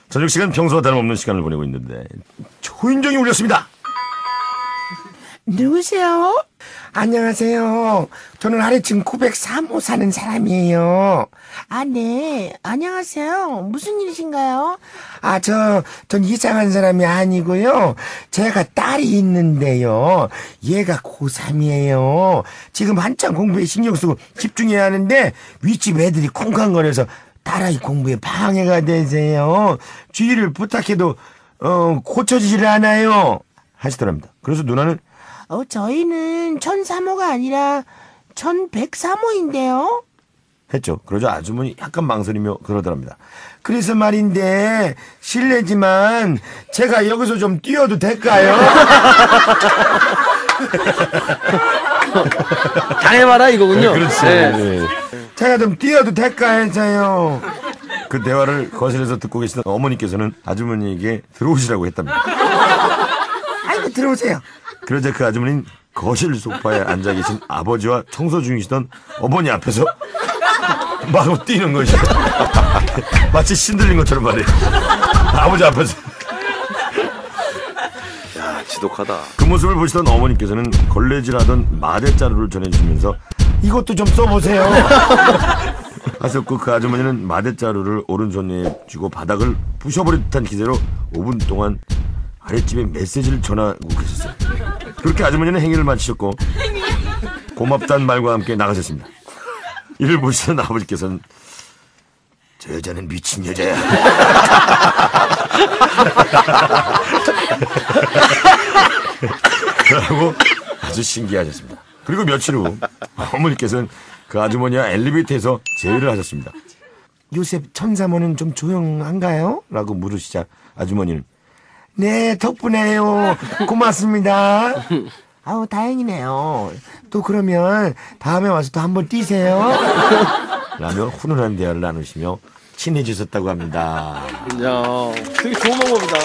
저녁 시간 평소와 다름없는 시간을 보내고 있는데 초인종이 울렸습니다. 누구세요? 안녕하세요. 저는 아래층 903호 사는 사람이에요. 아, 네. 안녕하세요. 무슨 일이신가요? 전 이상한 사람이 아니고요. 제가 딸이 있는데요. 얘가 고3이에요. 지금 한창 공부에 신경 쓰고 집중해야 하는데 윗집 애들이 쿵쾅거려서 딸아이 공부에 방해가 되세요. 주의를 부탁해도 고쳐지질 않아요. 하시더랍니다. 그래서 누나는 저희는 1003호가 아니라 1103호인데요. 했죠. 그러자 아주머니 약간 망설이며 그러더랍니다. 그래서 말인데 실례지만 제가 여기서 좀 뛰어도 될까요? 당해봐라 이거군요. 네, 그렇지. 네. 제가 좀 뛰어도 될까 해서요. 그 대화를 거실에서 듣고 계시던 어머니께서는 아주머니에게 들어오시라고 했답니다. 아이고, 들어오세요. 그러자 그 아주머니는 거실 소파에 앉아 계신 아버지와 청소 중이시던 어머니 앞에서 마구 뛰는 것이죠. 마치 신들린 것처럼 말이에요. 아버지 앞에서. 야, 지독하다. 그 모습을 보시던 어머니께서는 걸레질하던 마대자루를 전해주시면서 이것도 좀 써보세요. 하셨고 그 아주머니는 마대자루를 오른손에 쥐고 바닥을 부셔버릴 듯한 기세로 5분 동안 아랫집에 메시지를 전하고 계셨어요. 그렇게 아주머니는 행위를 마치셨고 고맙다는 말과 함께 나가셨습니다. 이를 보시던 아버지께서는 저 여자는 미친 여자야. 라고 아주 신기하셨습니다. 그리고 며칠 후 어머니께서는 그 아주머니와 엘리베이터에서 제의를 하셨습니다. 요새 1003호는 좀 조용한가요? 라고 물으시자 아주머니는 네, 덕분에요. 고맙습니다. 아우, 다행이네요. 또 그러면 다음에 와서 또 한번 뛰세요. 라며 훈훈한 대화를 나누시며 친해지셨다고 합니다. 야, 되게 좋은 방법이다.